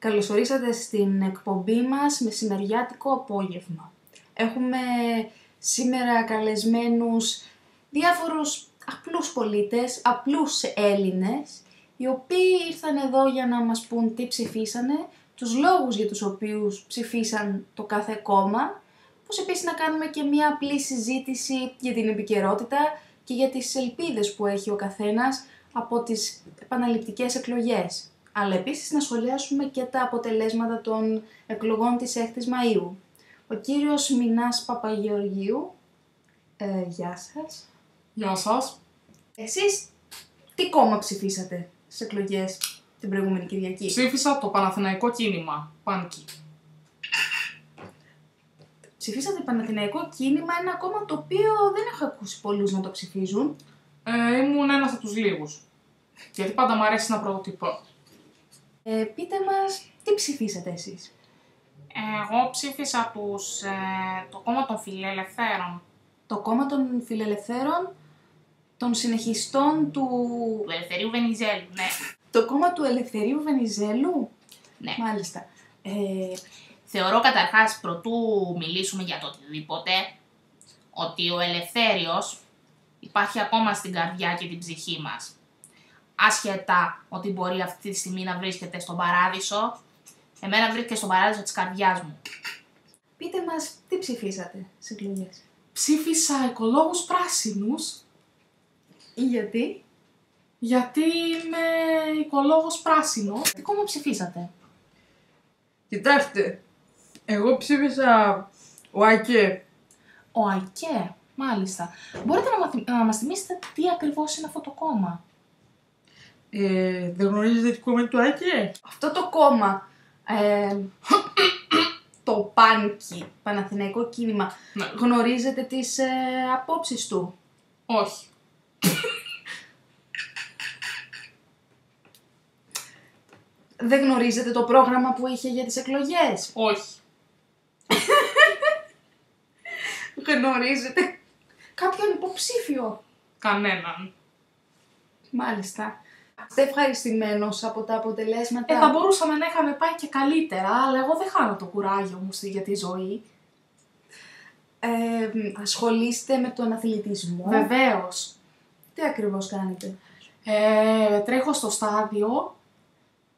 Καλωσορίσατε στην εκπομπή μας μεσημεριάτικο απόγευμα. Έχουμε σήμερα καλεσμένους διάφορους απλούς πολίτες, απλούς Έλληνες, οι οποίοι ήρθαν εδώ για να μας πούν τι ψηφίσανε, τους λόγους για τους οποίους ψηφίσαν το κάθε κόμμα, πως επίσης να κάνουμε και μια απλή συζήτηση για την επικαιρότητα και για τις ελπίδες που έχει ο καθένας από τις επαναληπτικές εκλογές. Αλλά επίσης να σχολιάσουμε και τα αποτελέσματα των εκλογών της 6ης Μαΐου. Ο κύριος Μινάς Παπαγεωργίου, γεια σας. Γεια σας. Εσείς τι κόμμα ψηφίσατε στις εκλογές την προηγούμενη Κυριακή? Ψήφισα το Παναθηναϊκό Κίνημα, Πάνκι. Ψηφίσατε Παναθηναϊκό Κίνημα, ένα κόμμα το οποίο δεν έχω ακούσει πολλούς να το ψηφίζουν. Ήμουν ένας από τους λίγους. Γιατί πάντα μου αρέσει να πρωτοτυπώ. Πείτε μας, τι ψηφίσατε εσείς? Εγώ ψήφισα το κόμμα των Φιλελευθέρων. Το κόμμα των Φιλελευθέρων, των συνεχιστών του Ελευθερίου Βενιζέλου, ναι. Το κόμμα του Ελευθερίου Βενιζέλου. Ναι. Μάλιστα. Θεωρώ καταρχάς, προτού μιλήσουμε για το οτιδήποτε, ότι ο Ελευθέριος υπάρχει ακόμα στην καρδιά και την ψυχή μας. Άσχετα ότι μπορεί αυτή τη στιγμή να βρίσκεται στον παράδεισο, εμένα βρίσκεται στον παράδεισο της καρδιάς μου. Πείτε μας, τι ψηφίσατε στις εκλογές? Ψήφισα οικολόγους πράσινους, Γιατί? γιατί είμαι οικολόγος πράσινος. Τι κόμμα ψηφίσατε? Κοιτάξτε, εγώ ψήφισα ο ΑΚΕ. Ο ΑΚΕ, μάλιστα. Μπορείτε να μας θυμίσετε τι ακριβώς είναι αυτό το κόμμα? Δεν γνωρίζετε τι κόμμα είναι το ΑΚΕ? Αυτό το κόμμα, το Πάνκι, Παναθηναϊκό Κίνημα, Ναι. γνωρίζετε τις απόψεις του? Όχι. Δεν γνωρίζετε το πρόγραμμα που είχε για τις εκλογές? Όχι. Γνωρίζετε κάποιον υποψήφιο? Κανέναν. Μάλιστα. Είστε ευχαριστημένος από τα αποτελέσματα? Θα μπορούσαμε να είχαμε πάει και καλύτερα, αλλά εγώ δεν χάνω το κουράγιο μου για τη ζωή. Ασχολείστε με τον αθλητισμό? Βεβαίως. Τι ακριβώς κάνετε? Τρέχω στο στάδιο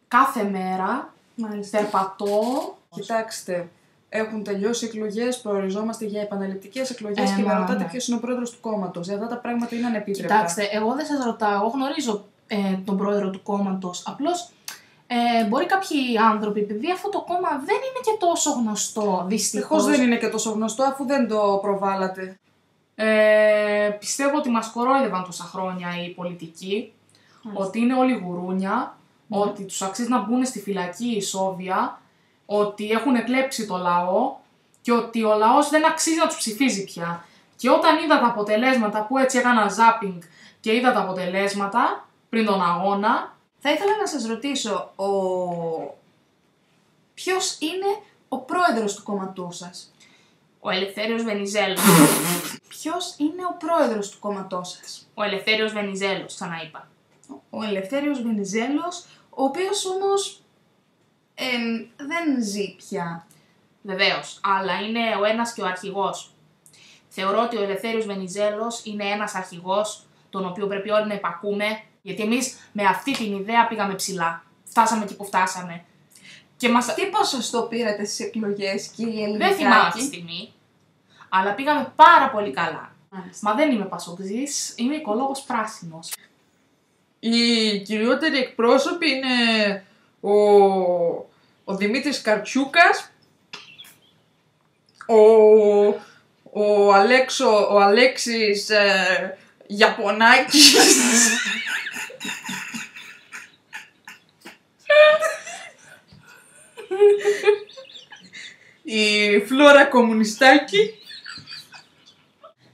κάθε μέρα, Μάλιστα. περπατώ. Κοιτάξτε, έχουν τελειώσει οι εκλογές, προοριζόμαστε για επαναληπτικές εκλογές και με μα, ρωτάτε ναι. ποιος είναι ο πρόεδρος του κόμματος. Αυτά τα πράγματα είναι ανεπίτρεπτα. Κοιτάξτε, εγώ δεν σας ρωτάω, εγώ γνωρίζω τον πρόεδρο του κόμματος. Απλώς μπορεί κάποιοι άνθρωποι, επειδή αυτό το κόμμα δεν είναι και τόσο γνωστό, δυστυχώς. Ευτυχώς δεν είναι και τόσο γνωστό αφού δεν το προβάλατε. Πιστεύω ότι μας κορόιδευαν τόσα χρόνια οι πολιτικοί, ότι είναι όλοι γουρούνια, ότι τους αξίζει να μπουν στη φυλακή ισόβια, ότι έχουν εκλέψει το λαό και ότι ο λαός δεν αξίζει να τους ψηφίζει πια. Και όταν είδα τα αποτελέσματα, που έτσι έκανα ζάπινγκ και είδα τα αποτελέσματα πριν τον αγώνα, Θα ήθελα να σας ρωτήσω, ποιος είναι ο πρόεδρος του κόμματός σας? Ο Ελευθέριος Βενιζέλος. Ποιος είναι ο πρόεδρος του κόμματός σας? Ο Ελευθέριος Βενιζέλος, ξαναείπα. Ο Ελευθέριος Βενιζέλος, ο οποίος όμως δεν ζει πια. Βεβαίως, αλλά είναι ο ένας και ο αρχηγός. Θεωρώ ότι ο Ελευθέριος Βενιζέλος είναι ένας αρχηγός, τον οποίο πρέπει όλοι να υπακούμε, γιατί εμείς με αυτή την ιδέα πήγαμε ψηλά. Φτάσαμε εκεί που φτάσαμε. Και μας... Τι ποσοστό πήρατε στις εκλογές, κύριε Ελληνικάκη? Δεν θυμάμαι αυτή τη στιγμή, αλλά πήγαμε πάρα πολύ καλά. Μάλιστα. μα δεν είμαι πασοκτζής, είμαι οικολόγος πράσινος. Οι κυριότεροι εκπρόσωποι είναι ο Δημήτρης Καρτσούκας, ο Αλέξης Γιαπωνάκης, η Φλόρα Κομμουνιστάκη.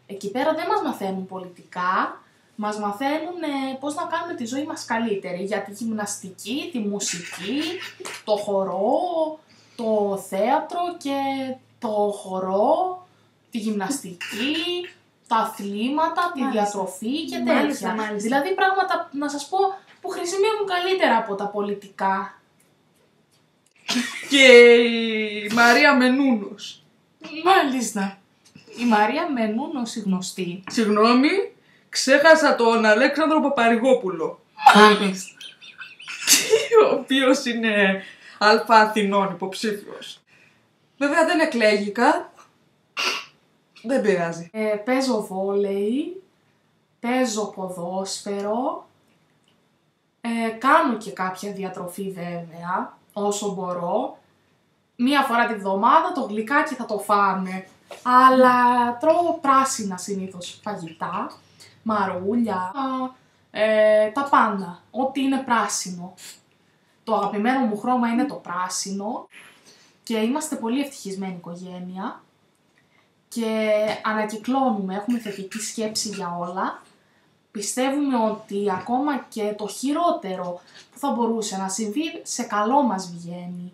Εκεί πέρα δεν μας μαθαίνουν πολιτικά, μας μαθαίνουν πώς να κάνουμε τη ζωή μας καλύτερη. Για τη γυμναστική, τη μουσική, το χορό, το θέατρο και το χορό, τη γυμναστική, τα αθλήματα, τη Μάλιστα. διατροφή και Μάλιστα, τέτοια. μάλιστα. Δηλαδή πράγματα, να σας πω, που χρησιμεύουν καλύτερα από τα πολιτικά. και η Μαρία Μενούνος. Μάλιστα. Η Μαρία Μενούνος η γνωστή. Συγγνώμη, ξέχασα τον Αλέξανδρο Παπαρηγόπουλο. Μάλιστα. Ο οποίος είναι αλφα Αθηνών υποψήφιος. Βέβαια δεν εκλέγηκα. Δεν πειράζει. Παίζω βόλεϊ, παίζω ποδόσφαιρο, κάνω και κάποια διατροφή βέβαια, όσο μπορώ. Μία φορά τη βδομάδα το γλυκάκι θα το φάμε, αλλά τρώω πράσινα συνήθως φαγητά, μαρούλια, τα πάντα, ό,τι είναι πράσινο. Το αγαπημένο μου χρώμα είναι το πράσινο και είμαστε πολύ ευτυχισμένη οικογένεια και ανακυκλώνουμε, έχουμε θετική σκέψη για όλα. Πιστεύουμε ότι ακόμα και το χειρότερο που θα μπορούσε να συμβεί σε καλό μας βγαίνει.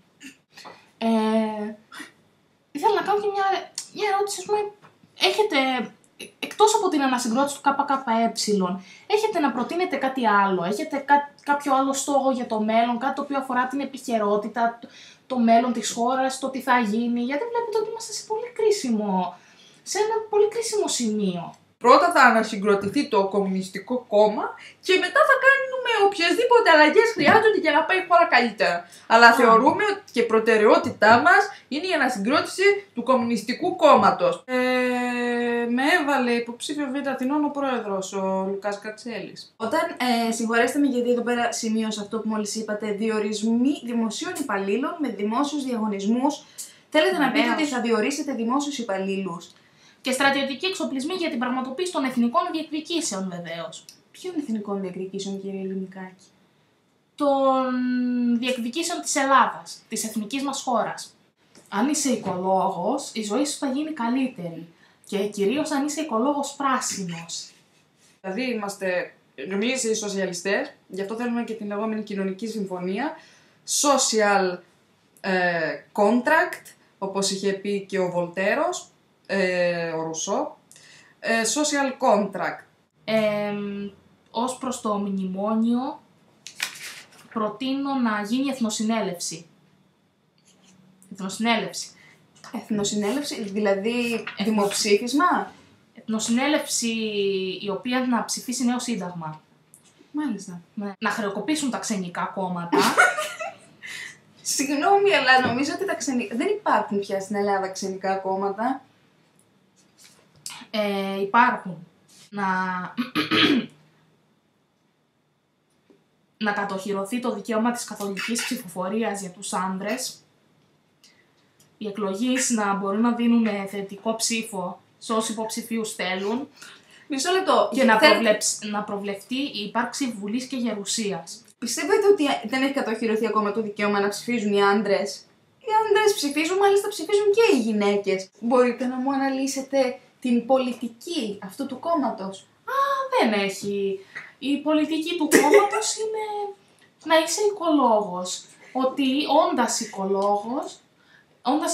Ήθελα να κάνω και μια ερώτηση, ας πούμε, έχετε, εκτός από την ανασυγκρότηση του ΚΚΕ, έχετε να προτείνετε κάτι άλλο, έχετε κάποιο άλλο στόχο για το μέλλον, κάτι το οποίο αφορά την επικαιρότητα, το μέλλον της χώρας, το τι θα γίνει, γιατί βλέπετε ότι είμαστε σε ένα πολύ κρίσιμο σημείο. Πρώτα θα ανασυγκροτηθεί το Κομμουνιστικό Κόμμα και μετά θα κάνουμε οποιασδήποτε αλλαγές χρειάζονται για να πάει η χώρα καλύτερα. Αλλά θεωρούμε ότι και προτεραιότητά μας είναι η ανασυγκρότηση του Κομμουνιστικού Κόμματος. Με έβαλε υποψήφιο Β' Αθηνών ο πρόεδρος, ο Λουκάς Κατσέλης. Όταν, συγχωρέστε με γιατί εδώ πέρα σημείωσα αυτό που μόλις είπατε, διορισμοί δημοσίων υπαλλήλων με δημόσιους διαγωνισμούς. Θέλετε να πείτε ότι θα διορίσετε δημόσιους υπαλλήλους? Και στρατιωτικοί εξοπλισμοί για την πραγματοποίηση των εθνικών διεκδικήσεων, βεβαίως. Ποιων εθνικών διεκδικήσεων, κύριε Ελληνικάκη? Των διεκδικήσεων της Ελλάδας, της εθνικής μας χώρας. Αν είσαι οικολόγος, η ζωή σου θα γίνει καλύτερη. Και κυρίως αν είσαι οικολόγος πράσινος. Δηλαδή είμαστε γνήσιοι σοσιαλιστές, γι' αυτό θέλουμε και την λεγόμενη κοινωνική συμφωνία, social contract, όπως είχε πει και ο Βολτέρος, ο Ρουσό, social contract. Ως προς το μνημόνιο, προτείνω να γίνει εθνοσυνέλευση. Εθνοσυνέλευση, δηλαδή δημοψήφισμα. Εθνοσυνέλευση η οποία να ψηφίσει νέο σύνταγμα. Μάλιστα. Ναι. Να χρεοκοπήσουν τα ξενικά κόμματα. Συγγνώμη, αλλά νομίζω ότι δεν υπάρχουν πια στην Ελλάδα ξενικά κόμματα. Υπάρχουν. Να κατοχυρωθεί το δικαίωμα της καθολικής ψηφοφορίας για τους άνδρες. Οι εκλογείς να μπορούν να δίνουν θετικό ψήφο σε όσους υποψηφίους θέλουν. Μισό λεπτό. Και να προβλεφτεί η ύπαρξη βουλής και γερουσίας. Πιστεύετε ότι δεν έχει κατοχυρωθεί ακόμα το δικαίωμα να ψηφίζουν οι άντρες? Οι άντρες ψηφίζουν, μάλιστα ψηφίζουν και οι γυναίκες. Μπορείτε να μου αναλύσετε την πολιτική αυτού του κόμματος? Δεν έχει. Η πολιτική του κόμματος είναι να είσαι οικολόγος. Ότι όντας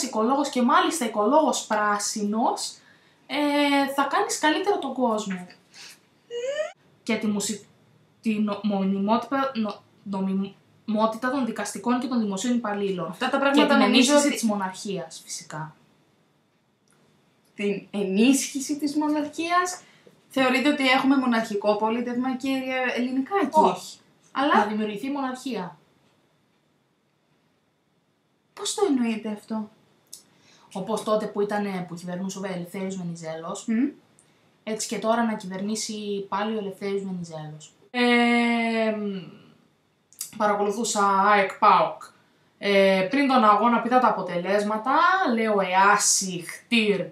οικολόγος και μάλιστα οικολόγος πράσινος, θα κάνεις καλύτερο τον κόσμο. Και τη νομιμότητα των δικαστικών και των δημοσίων υπαλλήλων. Αυτά τα πράγματα και την νομίζω ενίσχυση ότι... της μοναρχίας, φυσικά. Την ενίσχυση της μοναρχίας. Θεωρείτε ότι έχουμε μοναρχικό πολίτευμα, κύριε Ελληνικάκη? Όχι. Αλλά Να δημιουργηθεί μοναρχία. πώς το εννοείτε αυτό? Όπως τότε που κυβερνούσε ο Ελευθέριος Βενιζέλος, έτσι και τώρα να κυβερνήσει πάλι ο Ελευθέριος Βενιζέλος. Παρακολουθούσα ΑΕΚ ΠΑΟΚ. Πριν τον αγώνα πήρα τα αποτελέσματα, λέω Εάση, Χτύρ.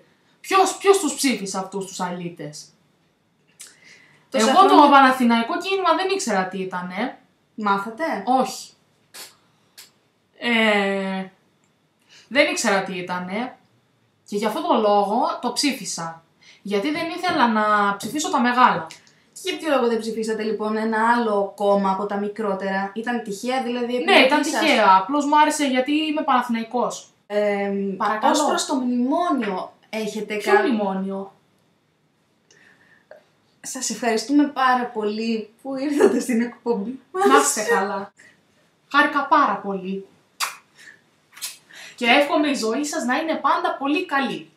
Ποιος τους ψήφισε αυτούς τους αλήτες? Εγώ το Παναθηναϊκό κίνημα δεν ήξερα τι ήτανε. Μάθατε? Όχι. Δεν ήξερα τι ήτανε και γι' αυτό το λόγο το ψήφισα. Γιατί δεν ήθελα να ψηφίσω τα μεγάλα. Και για ποιο λόγο δεν ψηφίσατε λοιπόν ένα άλλο κόμμα από τα μικρότερα? Ήταν τυχαία δηλαδή? Ναι, ήταν τυχαία. Απλώς μου άρεσε γιατί είμαι Παναθηναϊκός. Παρακαλώ. Ως προς το μνημόνιο έχετε Ποιο μνημόνιο? Σας ευχαριστούμε πάρα πολύ που ήρθατε στην εκπομπή μας. Να είστε καλά. Χάρηκα πάρα πολύ. και εύχομαι η ζωή σας να είναι πάντα πολύ καλή.